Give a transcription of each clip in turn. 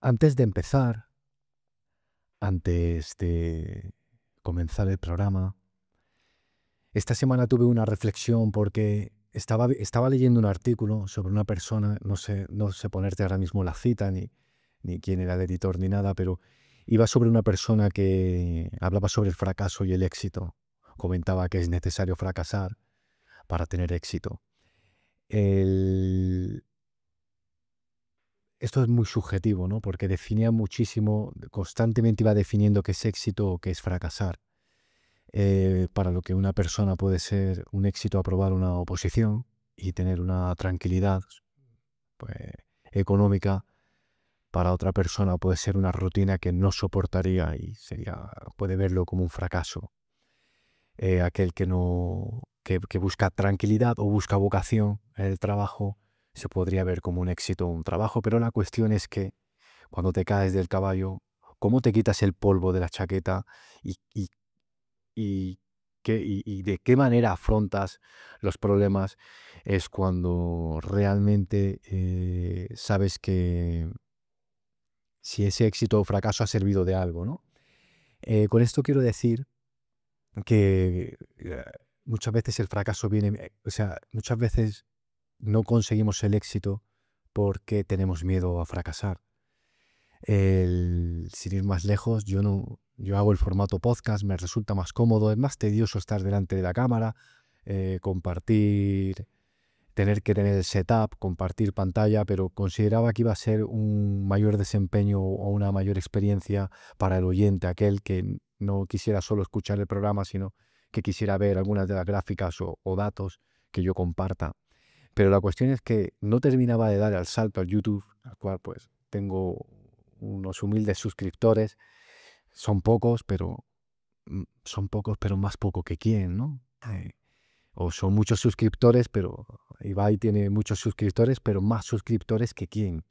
Antes de empezar, antes de comenzar el programa, esta semana tuve una reflexión porque estaba leyendo un artículo sobre una persona, no sé ponerte ahora mismo la cita, ni quién era el editor, ni nada, pero iba sobre una persona que hablaba sobre el fracaso y el éxito. Comentaba que es necesario fracasar para tener éxito. El- Esto es muy subjetivo, ¿no? Porque definía muchísimo, constantemente iba definiendo qué es éxito o qué es fracasar. Para lo que una persona puede ser un éxito aprobar una oposición y tener una tranquilidad, pues, económica, para otra persona puede ser una rutina que no soportaría y puede verlo como un fracaso. Aquel que busca tranquilidad o busca vocación en el trabajo se podría ver como un éxito un trabajo, pero la cuestión es que cuando te caes del caballo, ¿cómo te quitas el polvo de la chaqueta y, y, y y de qué manera afrontas los problemas? Es cuando realmente sabes que si ese éxito o fracaso ha servido de algo, ¿no? Con esto quiero decir que muchas veces el fracaso viene, muchas veces no conseguimos el éxito porque tenemos miedo a fracasar. Sin ir más lejos, yo hago el formato podcast, me resulta más cómodo, es más tedioso estar delante de la cámara, compartir, tener que tener el setup, compartir pantalla, pero consideraba que iba a ser un mayor desempeño o una mayor experiencia para el oyente, aquel que no quisiera solo escuchar el programa, sino que quisiera ver algunas de las gráficas o datos que yo comparta. Pero la cuestión es que no terminaba de dar el salto al YouTube, al cual pues tengo unos humildes suscriptores. Son pocos, pero más poco que quién, ¿no? O son muchos suscriptores, pero Ibai tiene muchos suscriptores, pero más suscriptores que quién.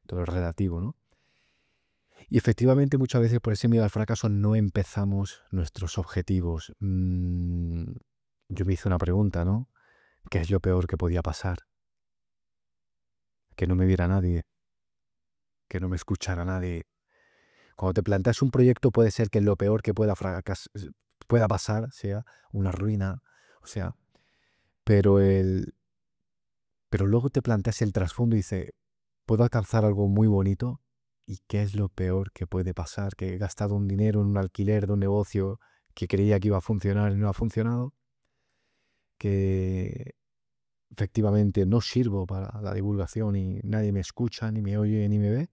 Todo es relativo, ¿no? Y efectivamente muchas veces por ese miedo al fracaso no empezamos nuestros objetivos. Yo me hice una pregunta, ¿no? ¿Qué es lo peor que podía pasar? Que no me viera nadie, que no me escuchara nadie. Cuando te planteas un proyecto puede ser que lo peor que pueda pasar sea una ruina, o sea, pero pero luego te planteas el trasfondo y dices, ¿puedo alcanzar algo muy bonito? ¿Y qué es lo peor que puede pasar? Que he gastado un dinero en un alquiler de un negocio que creía que iba a funcionar y no ha funcionado, que efectivamente no sirvo para la divulgación y nadie me escucha, ni me oye, ni me ve.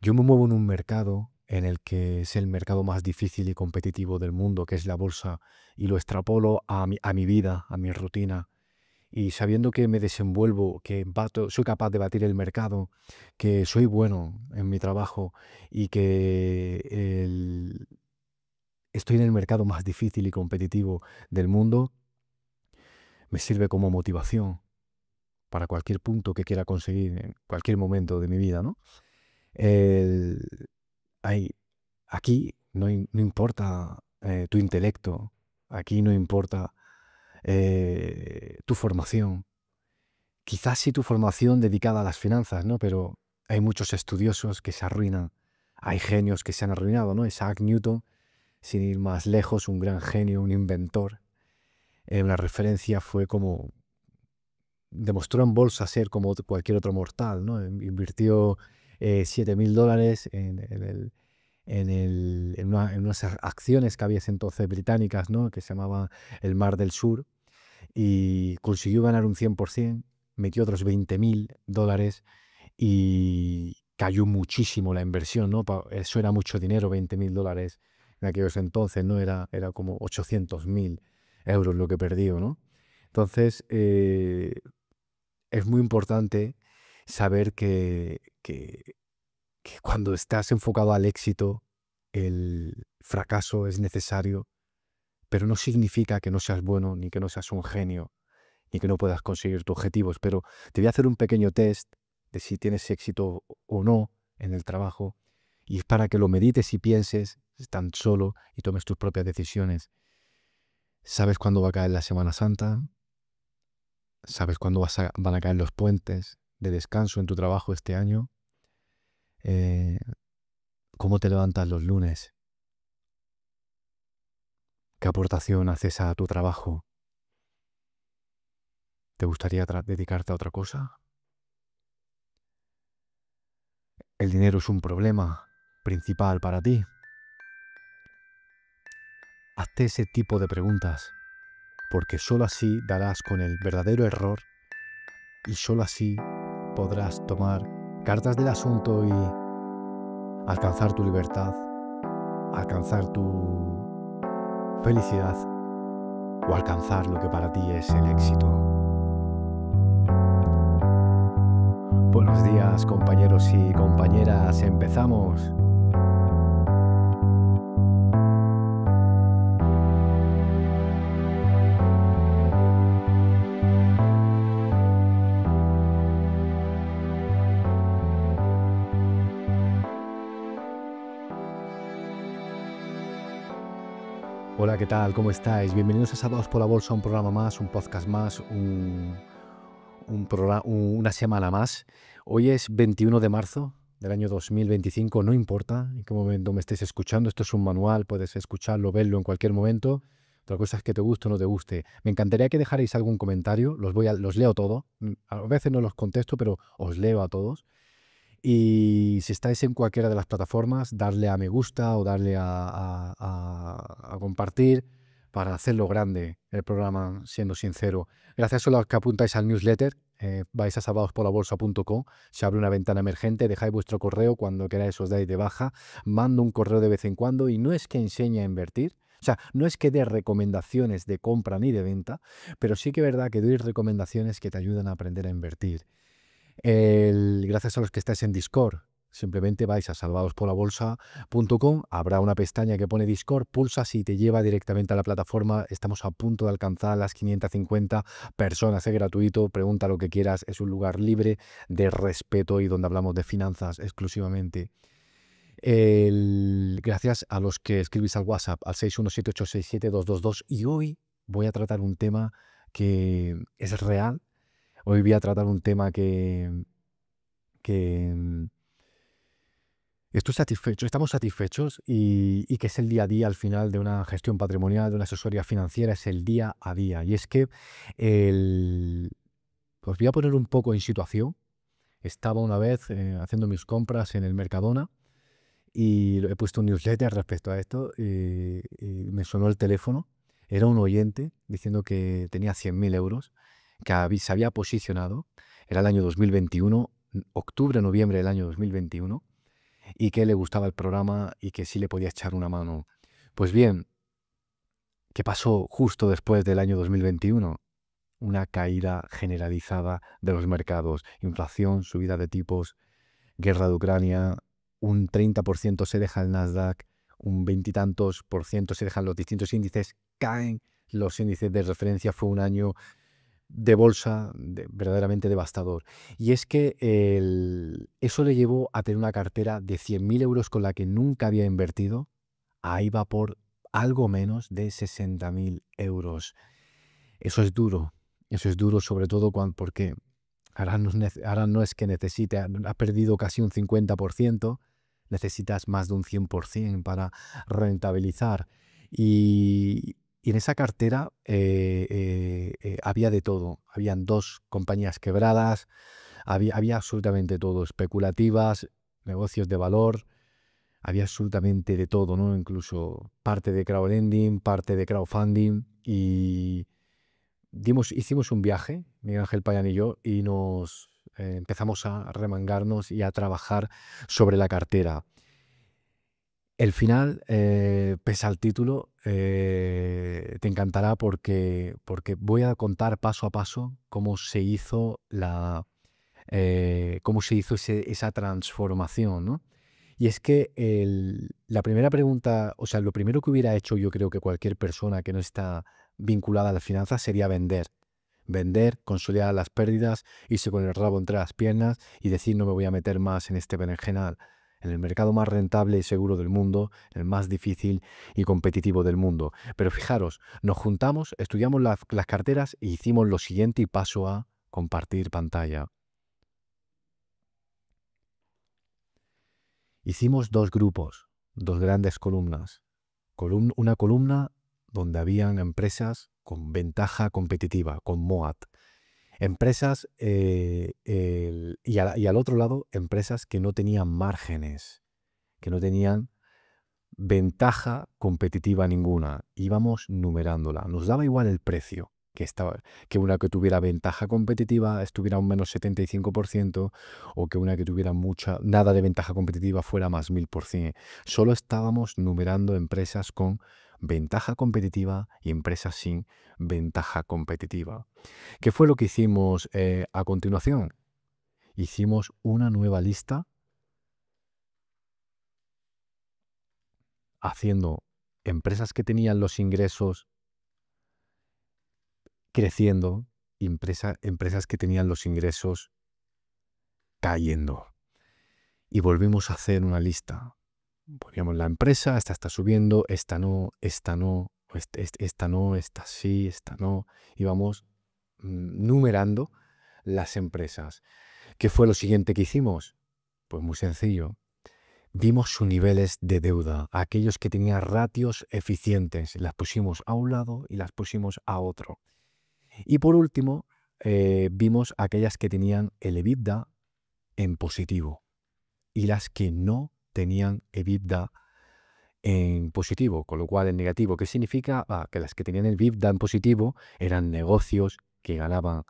Yo me muevo en un mercado en el que es el mercado más difícil y competitivo del mundo, que es la bolsa, y lo extrapolo a mi vida, a mi rutina. Y sabiendo que me desenvuelvo, soy capaz de batir el mercado, que soy bueno en mi trabajo y que estoy en el mercado más difícil y competitivo del mundo, me sirve como motivación para cualquier punto que quiera conseguir en cualquier momento de mi vida, ¿no? El- hay, Aquí no importa tu intelecto, aquí no importa tu formación. Quizás sí tu formación dedicada a las finanzas, ¿no? Pero hay muchos estudiosos que se arruinan. Hay genios que se han arruinado, ¿no? Isaac Newton, sin ir más lejos, un gran genio, un inventor. Una referencia fue como demostró en bolsa ser como cualquier otro mortal, ¿no? Invirtió $7.000 en unas acciones que había ese entonces británicas, ¿no? Que se llamaban el Mar del Sur, y consiguió ganar un 100%, metió otros $20.000 y cayó muchísimo la inversión, ¿no? Eso era mucho dinero, $20.000 en aquellos entonces, ¿no? Era como 800.000 euros lo que perdió, ¿no? Entonces, es muy importante saber que cuando estás enfocado al éxito, el fracaso es necesario, pero no significa que no seas bueno, ni que no seas un genio, ni que no puedas conseguir tus objetivos. Pero te voy a hacer un pequeño test de si tienes éxito o no en el trabajo, y es para que lo medites y pienses tan solo y tomes tus propias decisiones. ¿Sabes cuándo va a caer la Semana Santa? ¿Sabes cuándo van a caer los puentes? de descanso en tu trabajo este año? ¿Cómo te levantas los lunes? ¿Qué aportación haces a tu trabajo? ¿Te gustaría dedicarte a otra cosa? ¿El dinero es un problema principal para ti? Hazte ese tipo de preguntas, porque sólo así darás con el verdadero error y sólo así podrás tomar cartas del asunto y alcanzar tu libertad, alcanzar tu felicidad o alcanzar lo que para ti es el éxito. Buenos días, compañeros y compañeras, empezamos. Hola, ¿qué tal? ¿Cómo estáis? Bienvenidos a Salvados por la Bolsa, un programa más, un podcast más, una semana más. Hoy es 21 de marzo del año 2025, no importa en qué momento me estés escuchando, esto es un manual, puedes escucharlo, verlo en cualquier momento. Otra cosa es que te guste o no te guste. Me encantaría que dejarais algún comentario, los leo todos. A veces no los contesto, pero os leo a todos. Y si estáis en cualquiera de las plataformas, darle a me gusta o darle a compartir para hacerlo grande el programa, siendo sincero. Gracias a los que apuntáis al newsletter, vais a salvadospolabolsa.com, se abre una ventana emergente, dejáis vuestro correo, cuando queráis os dais de baja, mando un correo de vez en cuando y no es que enseñe a invertir, o sea, no es que dé recomendaciones de compra ni de venta, pero sí que es verdad que doy recomendaciones que te ayudan a aprender a invertir. Gracias a los que estáis en Discord, simplemente vais a salvadospolabolsa.com, habrá una pestaña que pone Discord, pulsas y te lleva directamente a la plataforma. Estamos a punto de alcanzar las 550 personas, es gratuito, pregunta lo que quieras, es un lugar libre de respeto y donde hablamos de finanzas exclusivamente. Gracias a los que escribís al WhatsApp al 617867222 y hoy voy a tratar un tema que es real. Hoy voy a tratar un tema que estoy satisfecho, estamos satisfechos y que es el día a día al final de una gestión patrimonial, de una asesoría financiera, es el día a día. Y es que os voy a poner un poco en situación. Estaba una vez haciendo mis compras en el Mercadona y he puesto un newsletter respecto a esto y me sonó el teléfono. Era un oyente diciendo que tenía 100.000 euros, que se había posicionado, era el año 2021, octubre, noviembre del año 2021, y que le gustaba el programa y que sí le podía echar una mano. Pues bien, ¿qué pasó justo después del año 2021? Una caída generalizada de los mercados, inflación, subida de tipos, guerra de Ucrania, un 30% se deja el Nasdaq, un 20 y tantos por ciento se dejan los distintos índices, caen los índices de referencia. Fue un año de bolsa verdaderamente devastador. Y es que eso le llevó a tener una cartera de 100.000 euros con la que nunca había invertido, ahí va por algo menos de 60.000 euros. Eso es duro sobre todo porque ahora no es que necesite, ha perdido casi un 50%, necesitas más de un 100% para rentabilizar. Y en esa cartera había de todo. Habían 2 compañías quebradas, había absolutamente todo, especulativas, negocios de valor, había absolutamente de todo, ¿no? Incluso parte de crowdlending, parte de crowdfunding y hicimos un viaje, Miguel Ángel Payán y yo, y nos empezamos a remangarnos y a trabajar sobre la cartera. El final, pese al título, te encantará porque voy a contar paso a paso cómo se hizo esa transformación, ¿no? Y es que la primera pregunta, o sea, lo primero que hubiera hecho yo creo que cualquier persona que no está vinculada a las finanzas sería vender. Vender, consolidar las pérdidas, irse con el rabo entre las piernas y decir no me voy a meter más en este berenjenal, en el mercado más rentable y seguro del mundo, el más difícil y competitivo del mundo. Pero fijaros, nos juntamos, estudiamos las carteras e hicimos lo siguiente y paso a compartir pantalla. Hicimos dos grupos, dos grandes columnas. Una columna donde habían empresas con ventaja competitiva, con MOAT. Empresas, y al otro lado, empresas que no tenían márgenes, que no tenían ventaja competitiva ninguna. Íbamos numerándola. Nos daba igual el precio, que una que tuviera ventaja competitiva estuviera un menos 75% o que una que tuviera nada de ventaja competitiva fuera más 1000%. Solo estábamos numerando empresas con ventaja competitiva y empresas sin ventaja competitiva. ¿Qué fue lo que hicimos a continuación? Hicimos una nueva lista haciendo empresas que tenían los ingresos creciendo, empresas que tenían los ingresos cayendo. Y volvimos a hacer una lista. Poníamos la empresa, esta está subiendo, esta no, esta no, esta no, esta sí, esta no. Íbamos numerando las empresas. ¿Qué fue lo siguiente que hicimos? Pues muy sencillo. Vimos sus niveles de deuda, aquellos que tenían ratios eficientes, las pusimos a un lado y las pusimos a otro. Y por último, vimos aquellas que tenían el EBITDA en positivo y las que no tenían EBITDA en positivo, con lo cual en negativo. ¿Qué significa? Que las que tenían el EBITDA en positivo eran negocios que ganaban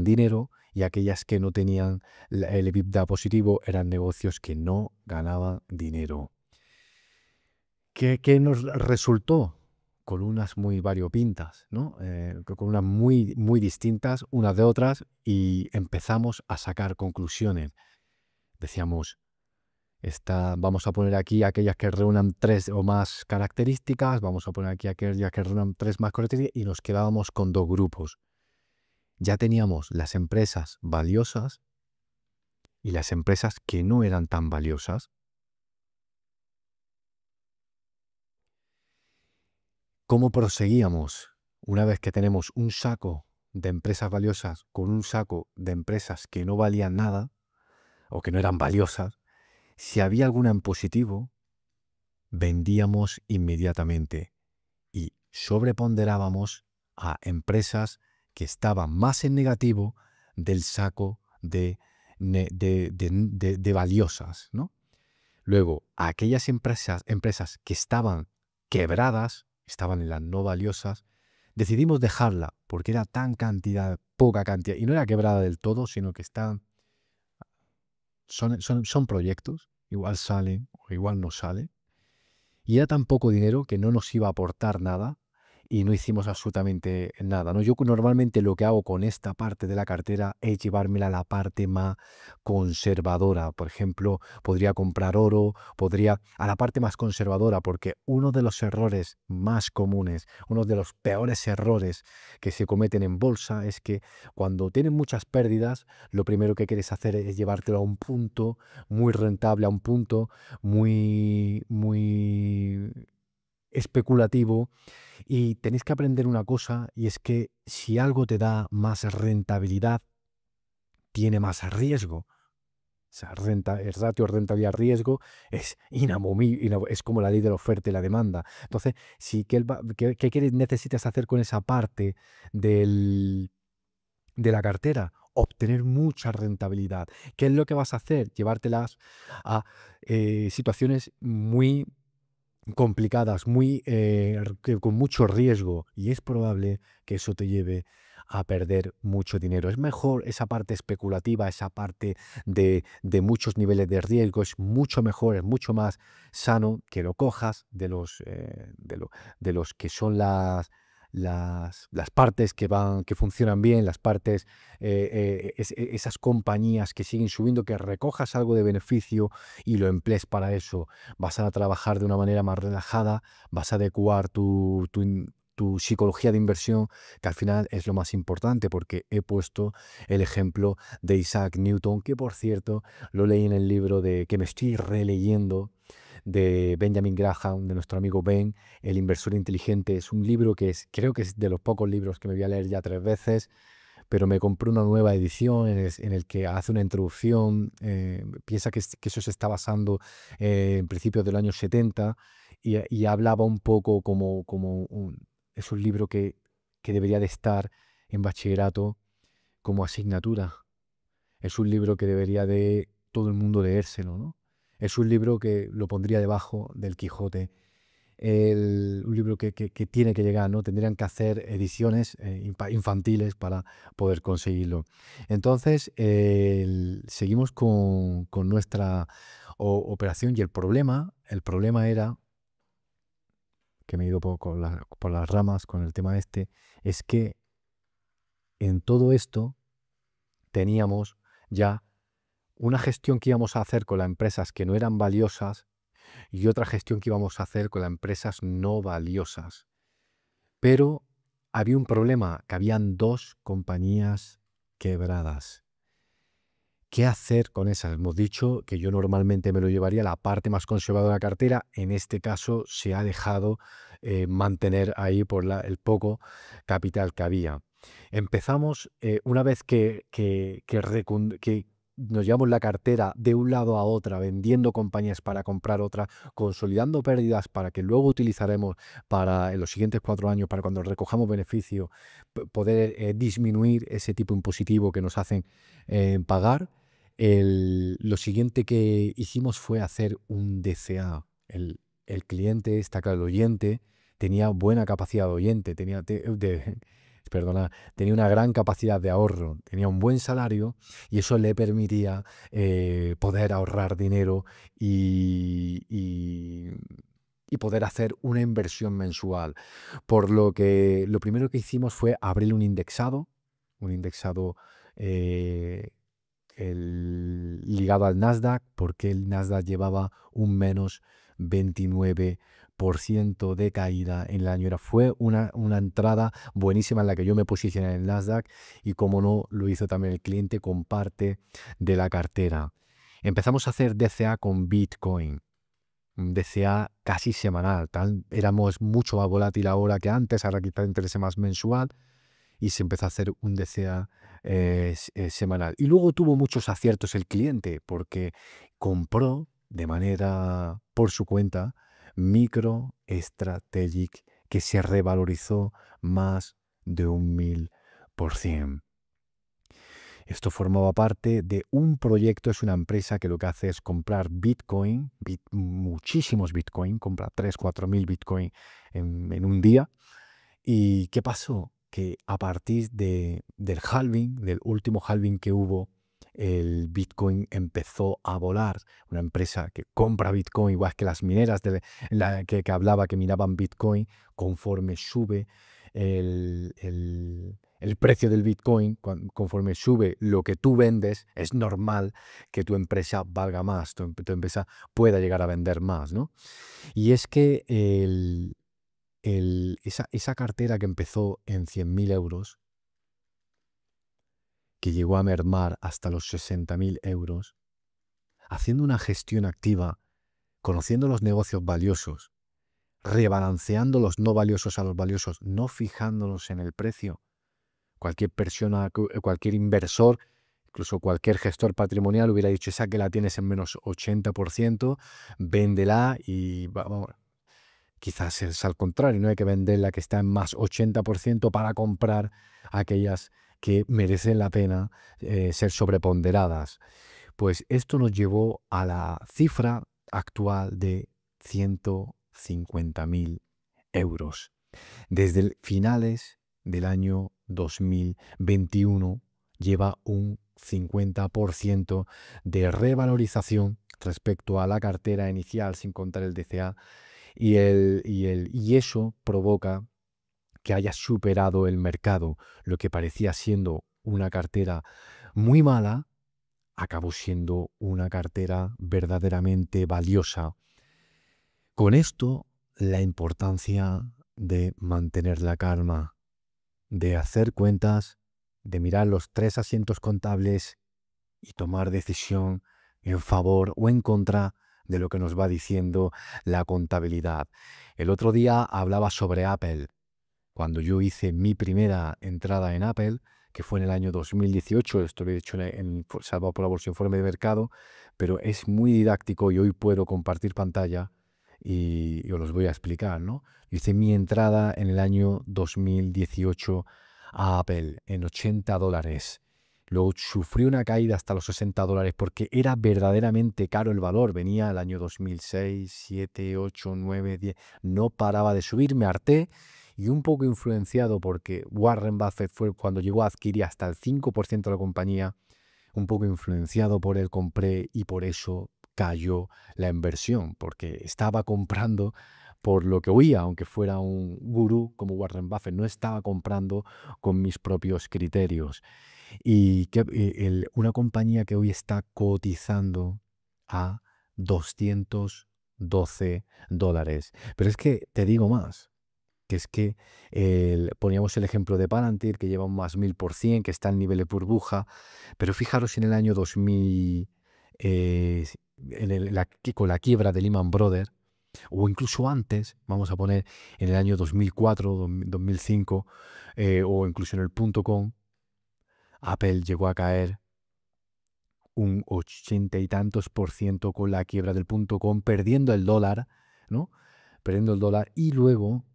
dinero, y aquellas que no tenían el EBITDA positivo eran negocios que no ganaban dinero. ¿Qué nos resultó? Columnas muy variopintas, ¿no? Columnas muy, muy distintas unas de otras, y empezamos a sacar conclusiones. Decíamos, vamos a poner aquí aquellas que reúnan 3 o más características, vamos a poner aquí aquellas que reúnan 3 más características, y nos quedábamos con 2 grupos. Ya teníamos las empresas valiosas y las empresas que no eran tan valiosas. ¿Cómo proseguíamos? Una vez que tenemos un saco de empresas valiosas con un saco de empresas que no valían nada o que no eran valiosas, si había alguna en positivo, vendíamos inmediatamente y sobreponderábamos a empresas que estaban más en negativo del saco de valiosas, ¿no? Luego, a aquellas empresas que estaban quebradas, estaban en las no valiosas, decidimos dejarla porque era poca cantidad, y no era quebrada del todo, sino que son proyectos, igual salen o igual no salen, y era tan poco dinero que no nos iba a aportar nada y no hicimos absolutamente nada, ¿no? Yo normalmente lo que hago con esta parte de la cartera es llevármela a la parte más conservadora. Por ejemplo, podría comprar oro, a la parte más conservadora, porque uno de los errores más comunes, uno de los peores errores que se cometen en bolsa es que cuando tienes muchas pérdidas, lo primero que quieres hacer es llevártelo a un punto muy rentable, a un punto muy, muy especulativo. Y tenéis que aprender una cosa, y es que si algo te da más rentabilidad, tiene más riesgo. O sea, el ratio rentabilidad-riesgo es inamovible, es como la ley de la oferta y la demanda. Entonces, ¿qué necesitas hacer con esa parte de la cartera? Obtener mucha rentabilidad. ¿Qué es lo que vas a hacer? Llevártelas a situaciones muy complicadas, con mucho riesgo, y es probable que eso te lleve a perder mucho dinero. Es mejor esa parte especulativa, esa parte de muchos niveles de riesgo, es mucho mejor, es mucho más sano que lo cojas de los que son las partes que funcionan bien, las partes, esas compañías que siguen subiendo, que recojas algo de beneficio y lo emplees para eso. Vas a trabajar de una manera más relajada, vas a adecuar tu psicología de inversión, que al final es lo más importante, porque he puesto el ejemplo de Isaac Newton, que por cierto lo leí en el libro que me estoy releyendo, de Benjamin Graham, de nuestro amigo Ben, El inversor inteligente. Es un libro creo que es de los pocos libros que me voy a leer ya 3 veces, pero me compré una nueva edición en el que hace una introducción, piensa que eso se está basando en principios del año 70 y hablaba un poco es un libro que debería de estar en bachillerato como asignatura. Es un libro que debería de todo el mundo leérselo, ¿no? Es un libro que lo pondría debajo del Quijote. Un libro que tiene que llegar, ¿no? Tendrían que hacer ediciones infantiles para poder conseguirlo. Entonces, seguimos con nuestra operación y el problema era, que me he ido por las ramas con el tema este, es que en todo esto teníamos ya una gestión que íbamos a hacer con las empresas que no eran valiosas y otra gestión que íbamos a hacer con las empresas no valiosas. Pero había un problema, que habían dos compañías quebradas. ¿Qué hacer con esas? Hemos dicho que yo normalmente me lo llevaría a la parte más conservadora de la cartera. En este caso se ha dejado mantener ahí por el poco capital que había. Empezamos, una vez que nos llevamos la cartera de un lado a otra, vendiendo compañías para comprar otra, consolidando pérdidas para que luego utilizaremos para en los siguientes 4 años, para cuando recojamos beneficio, poder disminuir ese tipo impositivo que nos hacen pagar. Lo siguiente que hicimos fue hacer un DCA. El cliente, está claro, el oyente, tenía buena capacidad de oyente, perdona, tenía una gran capacidad de ahorro, tenía un buen salario y eso le permitía poder ahorrar dinero y poder hacer una inversión mensual. Por lo que lo primero que hicimos fue abrir un indexado eh, ligado al Nasdaq, porque el Nasdaq llevaba un menos 29% de caída en el año. Fue una entrada buenísima en la que yo me posicioné en el Nasdaq y como no, lo hizo también el cliente con parte de la cartera. Empezamos a hacer DCA con Bitcoin. Un DCA casi semanal, éramos mucho más volátil ahora que antes, ahora quizá interese más mensual, y se empezó a hacer un DCA semanal. Y luego tuvo muchos aciertos el cliente porque compró de manera por su cuenta MicroStrategic, que se revalorizó más de 1000%. Esto formaba parte de un proyecto, es una empresa que lo que hace es comprar Bitcoin, muchísimos Bitcoin, compra 3.000 o 4.000 Bitcoin en un día. ¿Y qué pasó? Que a partir del halving, del último halving que hubo, el Bitcoin empezó a volar. Una empresa que compra Bitcoin, igual que las mineras que hablaba que minaban Bitcoin, conforme sube el precio del Bitcoin, conforme sube lo que tú vendes, es normal que tu empresa valga más, tu empresa pueda llegar a vender más, ¿no? Y es que esa cartera que empezó en 100.000 euros, que llegó a mermar hasta los 60.000 euros, haciendo una gestión activa, conociendo los negocios valiosos, rebalanceando los no valiosos a los valiosos, no fijándonos en el precio. Cualquier persona, cualquier inversor, incluso cualquier gestor patrimonial hubiera dicho, esa que la tienes en menos 80%, véndela y vamos. Quizás es al contrario, no hay que vender la que está en más 80% para comprar aquellas que merecen la pena ser sobreponderadas. Pues esto nos llevó a la cifra actual de 150.000 euros. Desde finales del año 2021 lleva un 50% de revalorización respecto a la cartera inicial sin contar el DCA y eso provoca que haya superado el mercado. Lo que parecía siendo una cartera muy mala, acabó siendo una cartera verdaderamente valiosa. Con esto, la importancia de mantener la calma, de hacer cuentas, de mirar los 3 asientos contables y tomar decisión en favor o en contra de lo que nos va diciendo la contabilidad. El otro día hablaba sobre Apple. Cuando yo hice mi primera entrada en Apple, que fue en el año 2018. Esto lo he hecho Salvado por la Bolsa Informe de Mercado, pero es muy didáctico y hoy puedo compartir pantalla y os los voy a explicar, ¿no? Hice mi entrada en el año 2018 a Apple en $80. Luego sufrí una caída hasta los $60 porque era verdaderamente caro el valor. Venía el año 2006, 7, 8, 9, 10. No paraba de subir, me harté y un poco influenciado porque Warren Buffett fue cuando llegó a adquirir hasta el 5% de la compañía. Un poco influenciado por él compré y por eso cayó la inversión, porque estaba comprando por lo que oía, aunque fuera un gurú como Warren Buffett, no estaba comprando con mis propios criterios. Una compañía que hoy está cotizando a $212. Pero es que te digo más, que es que poníamos el ejemplo de Palantir, que lleva un más 1000%, que está en nivel de burbuja, pero fijaros en el año 2000, con la quiebra de Lehman Brothers, o incluso antes, vamos a poner en el año 2004, 2005, o incluso en el .com, Apple llegó a caer un 80 y tantos por ciento con la quiebra del .com, perdiendo el dólar, ¿no? Perdiendo el dólar y luego,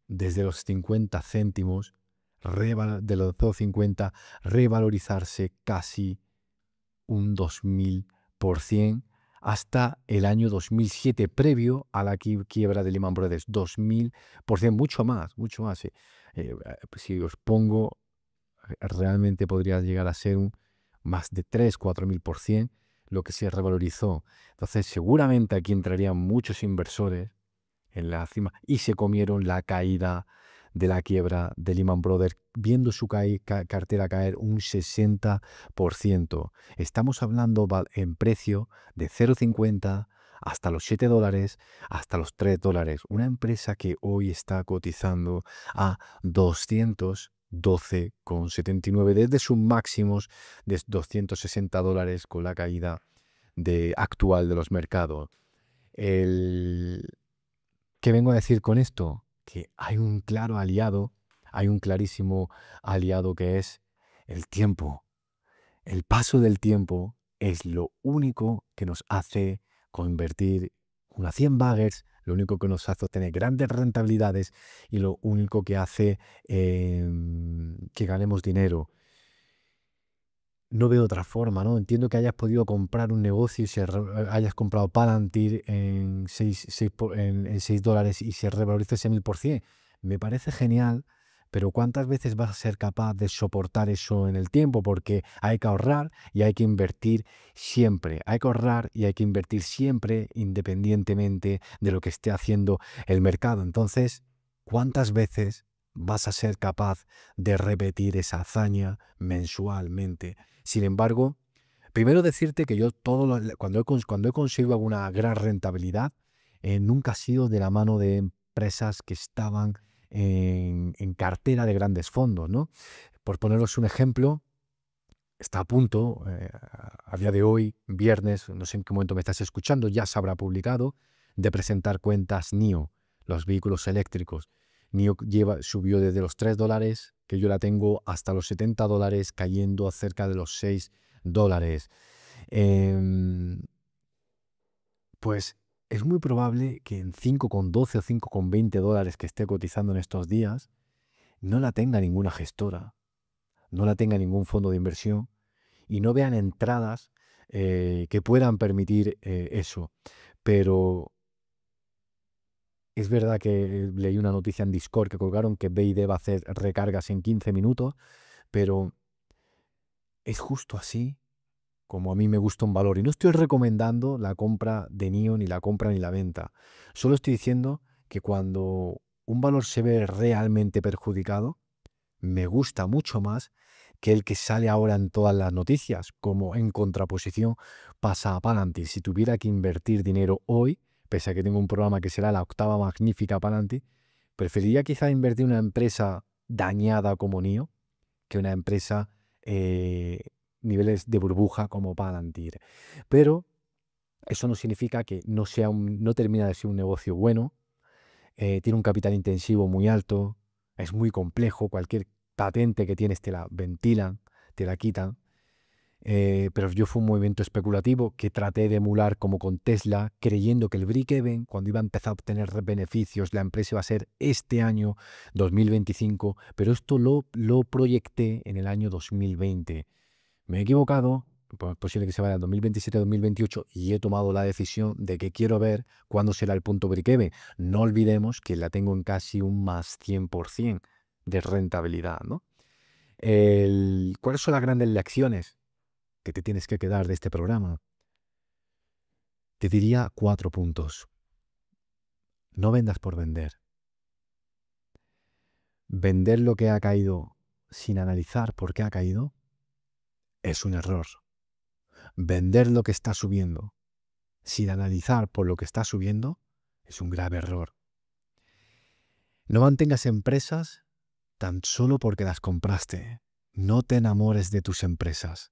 desde los 50 céntimos, de los 2,50, revalorizarse casi un 2000% hasta el año 2007, previo a la quiebra de Lehman Brothers. 2000%, mucho más, mucho más. Si os pongo, realmente podría llegar a ser más de 3, 4 mil% lo que se revalorizó. Entonces, seguramente aquí entrarían muchos inversores en la cima y se comieron la caída de la quiebra de Lehman Brothers, viendo su cartera caer un 60%. Estamos hablando en precio de 0,50 hasta los $7, hasta los $3. Una empresa que hoy está cotizando a 212,79 desde sus máximos de $260 con la caída actual de los mercados. ¿Qué vengo a decir con esto? Que hay un claro aliado, hay un clarísimo aliado que es el tiempo. El paso del tiempo es lo único que nos hace convertir unas 100 baggers, lo único que nos hace obtener grandes rentabilidades y lo único que hace que ganemos dinero. No veo otra forma, ¿no? Entiendo que hayas podido comprar un negocio y hayas comprado Palantir en $6 y se revaloriza ese 1000%. Me parece genial, pero ¿cuántas veces vas a ser capaz de soportar eso en el tiempo? Porque hay que ahorrar y hay que invertir siempre. Hay que ahorrar y hay que invertir siempre, independientemente de lo que esté haciendo el mercado. Entonces, ¿cuántas veces vas a ser capaz de repetir esa hazaña mensualmente? Sin embargo, primero decirte que yo cuando he conseguido alguna gran rentabilidad, nunca ha sido de la mano de empresas que estaban en cartera de grandes fondos, ¿no? Por poneros un ejemplo, está a punto, a día de hoy, viernes, no sé en qué momento me estás escuchando, ya se habrá publicado, de presentar cuentas NIO, los vehículos eléctricos. NIO subió desde los $3, que yo la tengo, hasta los $70, cayendo a cerca de los $6. Pues es muy probable que en 5,12 o $5,20 que esté cotizando en estos días, no la tenga ninguna gestora, no la tenga ningún fondo de inversión y no vean entradas que puedan permitir eso. Pero es verdad que leí una noticia en Discord que colgaron que BYD va a hacer recargas en 15 minutos, pero es justo así como a mí me gusta un valor. Y no estoy recomendando la compra de NIO, ni la compra ni la venta. Solo estoy diciendo que cuando un valor se ve realmente perjudicado, me gusta mucho más que el que sale ahora en todas las noticias, como en contraposición pasa a Palantir. Si tuviera que invertir dinero hoy, pese a que tengo un programa que será la octava magnífica Palantir, preferiría quizá invertir en una empresa dañada como NIO que una empresa niveles de burbuja como Palantir. Pero eso no significa que no termina de ser un negocio bueno. Tiene un capital intensivo muy alto, es muy complejo. Cualquier patente que tienes te la ventilan, te la quitan. Pero yo fue un movimiento especulativo que traté de emular como con Tesla, creyendo que el break-even, cuando iba a empezar a obtener beneficios, la empresa iba a ser este año 2025, pero esto lo proyecté en el año 2020. Me he equivocado, pues posible que se vaya al 2027-2028 y he tomado la decisión de que quiero ver cuándo será el punto break-even. No olvidemos que la tengo en casi un más 100% de rentabilidad, ¿no? ¿Cuáles son las grandes lecciones que te tienes que quedar de este programa? Te diría 4 puntos. No vendas por vender. Vender lo que ha caído sin analizar por qué ha caído es un error. Vender lo que está subiendo sin analizar por lo que está subiendo es un grave error. No mantengas empresas tan solo porque las compraste. No te enamores de tus empresas.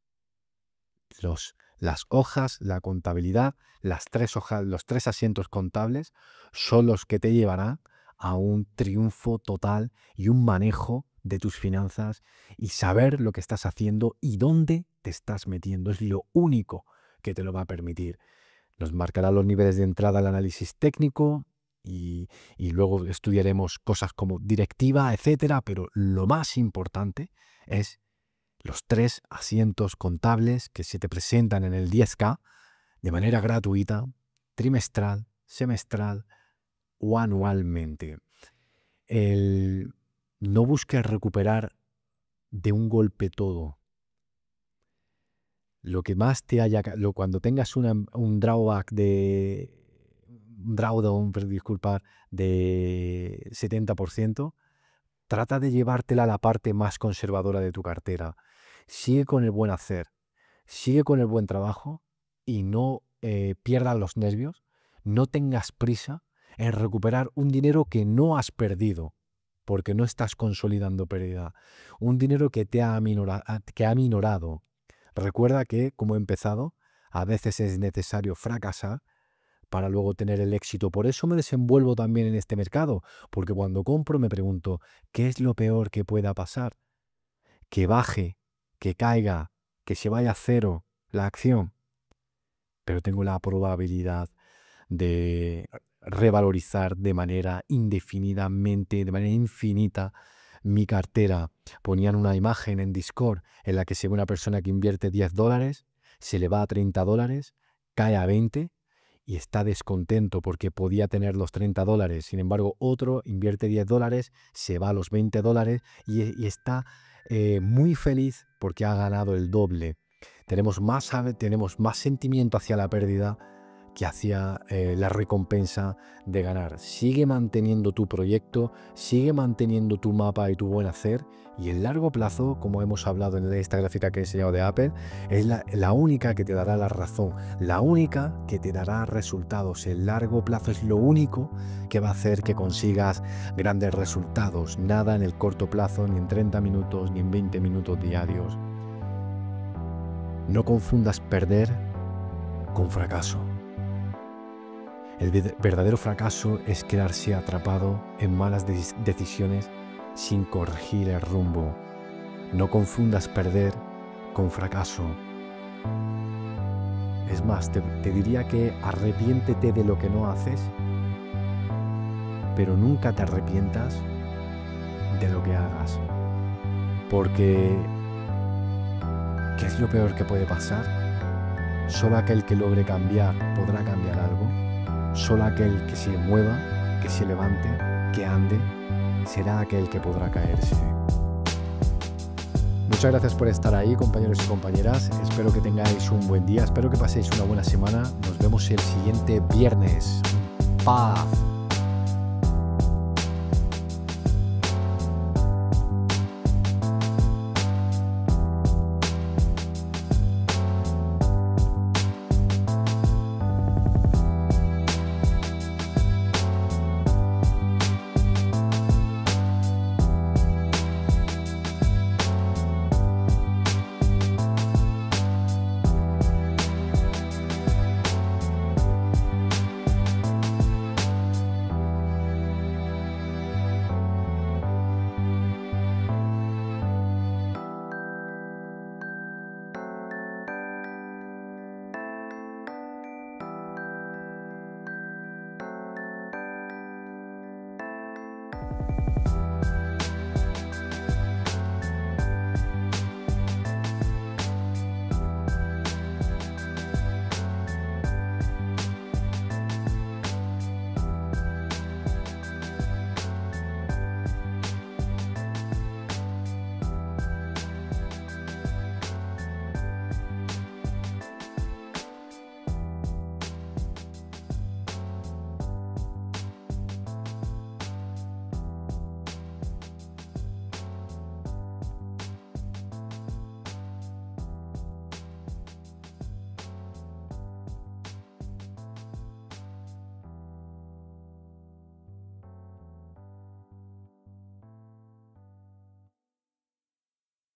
Las hojas, la contabilidad, las 3 hojas, los 3 asientos contables son los que te llevarán a un triunfo total y un manejo de tus finanzas y saber lo que estás haciendo y dónde te estás metiendo. Es lo único que te lo va a permitir. Nos marcará los niveles de entrada al análisis técnico y luego estudiaremos cosas como directiva, etcétera, pero lo más importante es los 3 asientos contables que se te presentan en el 10K de manera gratuita, trimestral, semestral o anualmente. No busques recuperar de un golpe todo. Lo que más te haya... cuando tengas un drawback de... un drawdown, disculpar, de 70%, trata de llevártela a la parte más conservadora de tu cartera. Sigue con el buen hacer, sigue con el buen trabajo y no pierdas los nervios, no tengas prisa en recuperar un dinero que no has perdido, porque no estás consolidando pérdida, un dinero que te ha aminorado. Recuerda que, como he empezado, a veces es necesario fracasar para luego tener el éxito. Por eso me desenvuelvo también en este mercado, porque cuando compro me pregunto, ¿qué es lo peor que pueda pasar? Que baje, que caiga, que se vaya a cero la acción, pero tengo la probabilidad de revalorizar de manera indefinidamente, de manera infinita mi cartera. Ponían una imagen en Discord en la que se ve una persona que invierte $10, se le va a $30, cae a 20 y está descontento porque podía tener los $30. Sin embargo, otro invierte $10, se va a los $20 y está muy feliz porque ha ganado el doble. Tenemos más sentimiento hacia la pérdida que hacia la recompensa de ganar. Sigue manteniendo tu proyecto, sigue manteniendo tu mapa y tu buen hacer, y el largo plazo, como hemos hablado en esta gráfica que he enseñado de Apple, es la única que te dará la razón, la única que te dará resultados. El largo plazo es lo único que va a hacer que consigas grandes resultados, nada en el corto plazo, ni en 30 minutos, ni en 20 minutos diarios. No confundas perder con fracaso. El verdadero fracaso es quedarse atrapado en malas decisiones sin corregir el rumbo. No confundas perder con fracaso. Es más, te diría que arrepiéntete de lo que no haces, pero nunca te arrepientas de lo que hagas. Porque, ¿qué es lo peor que puede pasar? Solo aquel que logre cambiar podrá cambiar algo. Solo aquel que se mueva, que se levante, que ande, será aquel que podrá caerse. Muchas gracias por estar ahí, compañeros y compañeras. Espero que tengáis un buen día, espero que paséis una buena semana. Nos vemos el siguiente viernes. Paz.